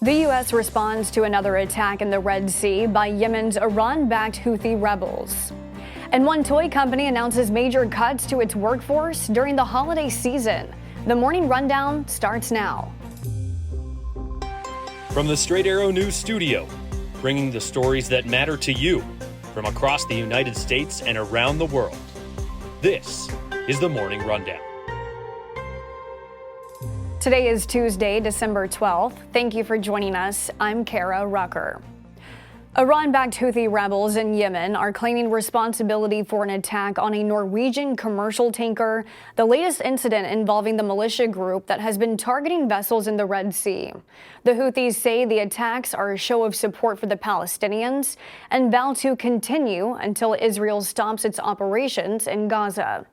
The U.S. responds to another attack in the Red Sea by Yemen's Iran-backed Houthi rebels. And one toy company announces major cuts to its workforce during the holiday season. The Morning Rundown starts now. From the Straight Arrow News Studio, bringing the stories that matter to you from across the United States and around the world. This is the Morning Rundown. Today is Tuesday, December 12th. Thank you for joining us. I'm Kara Rucker. Iran-backed Houthi rebels in Yemen are claiming responsibility for an attack on a Norwegian commercial tanker, the latest incident involving the militia group that has been targeting vessels in the Red Sea. The Houthis say the attacks are a show of support for the Palestinians and vow to continue until Israel stops its operations in Gaza.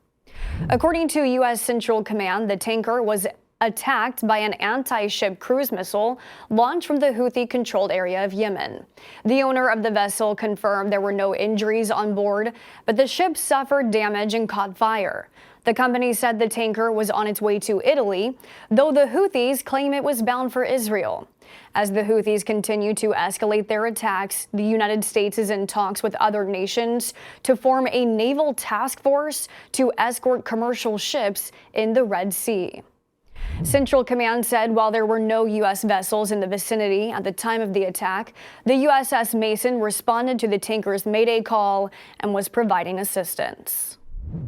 According to U.S. Central Command, the tanker was attacked by an anti-ship cruise missile launched from the Houthi-controlled area of Yemen. The owner of the vessel confirmed there were no injuries on board, but the ship suffered damage and caught fire. The company said the tanker was on its way to Italy, though the Houthis claim it was bound for Israel. As the Houthis continue to escalate their attacks, the United States is in talks with other nations to form a naval task force to escort commercial ships in the Red Sea. Central Command said while there were no U.S. vessels in the vicinity at the time of the attack, the USS Mason responded to the tanker's mayday call and was providing assistance.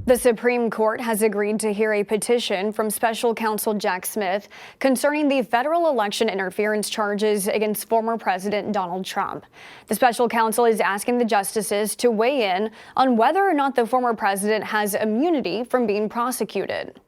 The Supreme Court has agreed to hear a petition from special counsel Jack Smith concerning the federal election interference charges against former President Donald Trump. The special counsel is asking the justices to weigh in on whether or not the former president has immunity from being prosecuted.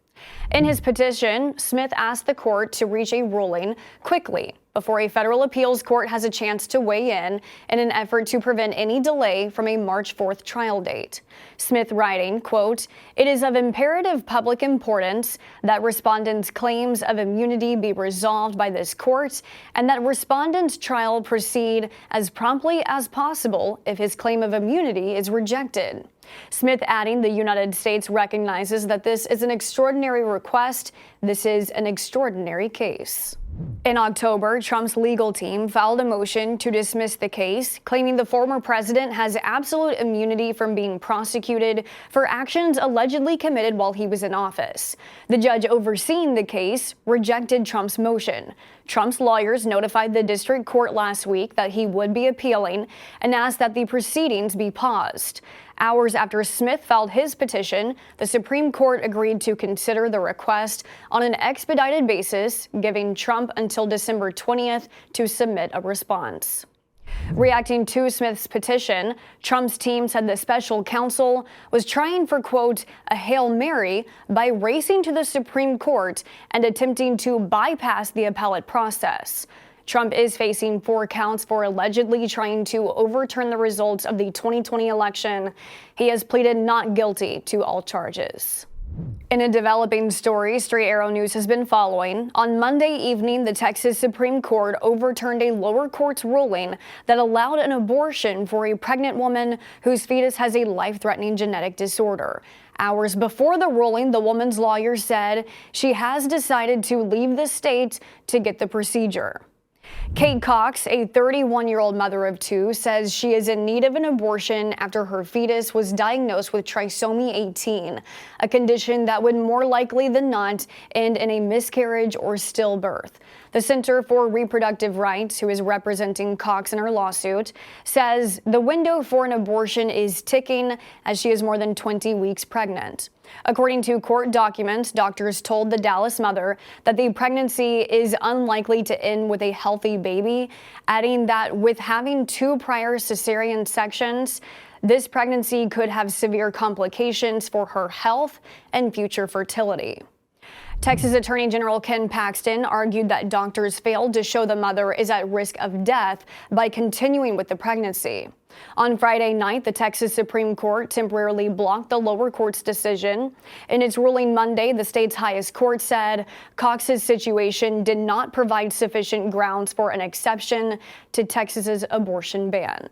In his petition, Smith asked the court to reach a ruling quickly before a federal appeals court has a chance to weigh in an effort to prevent any delay from a March 4th trial date. Smith writing, quote, "It is of imperative public importance that respondents' claims of immunity be resolved by this court and that respondent's trial proceed as promptly as possible if his claim of immunity is rejected." Smith adding the United States recognizes that this is an extraordinary request. This is an extraordinary case. In October, Trump's legal team filed a motion to dismiss the case, claiming the former president has absolute immunity from being prosecuted for actions allegedly committed while he was in office. The judge overseeing the case rejected Trump's motion. Trump's lawyers notified the district court last week that he would be appealing and asked that the proceedings be paused. Hours after Smith filed his petition, the Supreme Court agreed to consider the request on an expedited basis, giving Trump until December 20th to submit a response. Reacting to Smith's petition, Trump's team said the special counsel was trying for, quote, a Hail Mary by racing to the Supreme Court and attempting to bypass the appellate process. Trump is facing 4 counts for allegedly trying to overturn the results of the 2020 election. He has pleaded not guilty to all charges. In a developing story Straight Arrow News has been following, on Monday evening, the Texas Supreme Court overturned a lower court's ruling that allowed an abortion for a pregnant woman whose fetus has a life-threatening genetic disorder. Hours before the ruling, the woman's lawyer said she has decided to leave the state to get the procedure. Kate Cox, a 31-year-old mother of 2, says she is in need of an abortion after her fetus was diagnosed with trisomy 18, a condition that would more likely than not end in a miscarriage or stillbirth. The Center for Reproductive Rights, who is representing Cox in her lawsuit, says the window for an abortion is ticking as she is more than 20 weeks pregnant. According to court documents, doctors told the Dallas mother that the pregnancy is unlikely to end with a healthy baby, adding that with having 2 prior cesarean sections, this pregnancy could have severe complications for her health and future fertility. Texas Attorney General Ken Paxton argued that doctors failed to show the mother is at risk of death by continuing with the pregnancy. On Friday night, the Texas Supreme Court temporarily blocked the lower court's decision. In its ruling Monday, the state's highest court said Cox's situation did not provide sufficient grounds for an exception to Texas's abortion ban.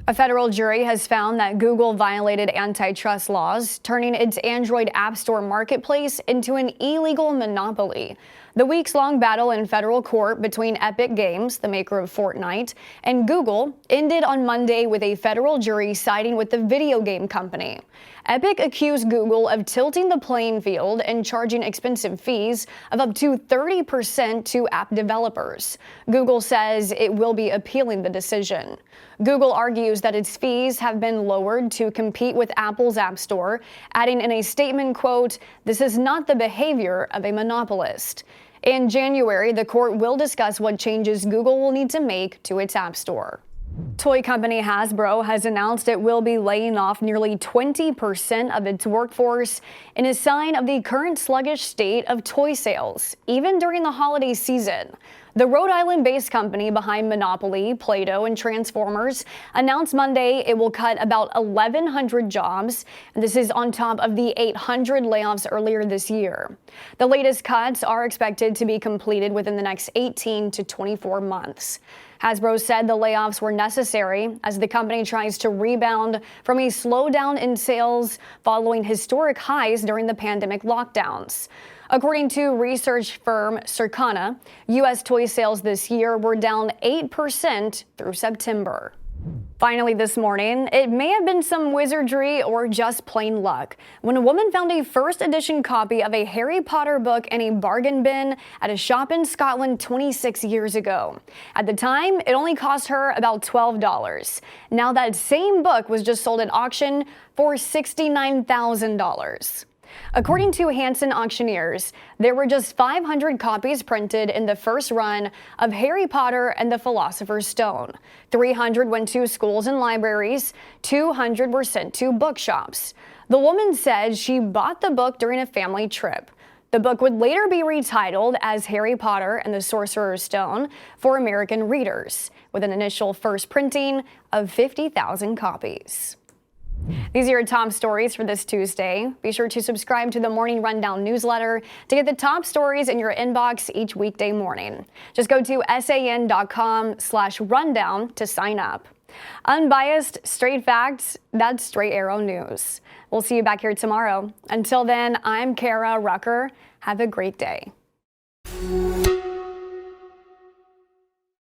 A federal jury has found that Google violated antitrust laws, turning its Android App Store marketplace into an illegal monopoly. The weeks-long battle in federal court between Epic Games, the maker of Fortnite, and Google ended on Monday with a federal jury siding with the video game company. Epic accused Google of tilting the playing field and charging expensive fees of up to 30% to app developers. Google says it will be appealing the decision. Google argues that its fees have been lowered to compete with Apple's App Store, adding in a statement, quote, "This is not the behavior of a monopolist." In January, the court will discuss what changes Google will need to make to its App Store. Toy company Hasbro has announced it will be laying off nearly 20% of its workforce in a sign of the current sluggish state of toy sales, even during the holiday season. The Rhode Island-based company behind Monopoly, Play-Doh, and Transformers announced Monday it will cut about 1,100 jobs. This is on top of the 800 layoffs earlier this year. The latest cuts are expected to be completed within the next 18 to 24 months. Hasbro said the layoffs were necessary as the company tries to rebound from a slowdown in sales following historic highs during the pandemic lockdowns. According to research firm Circana, U.S. toy sales this year were down 8% through September. Finally this morning, it may have been some wizardry or just plain luck when a woman found a first edition copy of a Harry Potter book in a bargain bin at a shop in Scotland 26 years ago. At the time, it only cost her about $12. Now that same book was just sold at auction for $69,000. According to Hanson Auctioneers, there were just 500 copies printed in the first run of Harry Potter and the Philosopher's Stone. 300 went to schools and libraries, 200 were sent to bookshops. The woman said she bought the book during a family trip. The book would later be retitled as Harry Potter and the Sorcerer's Stone for American readers, with an initial first printing of 50,000 copies. These are your top stories for this Tuesday. Be sure to subscribe to the Morning Rundown newsletter to get the top stories in your inbox each weekday morning. Just go to san.com/rundown to sign up. Unbiased, straight facts, that's Straight Arrow News. We'll see you back here tomorrow. Until then, I'm Kara Rucker. Have a great day.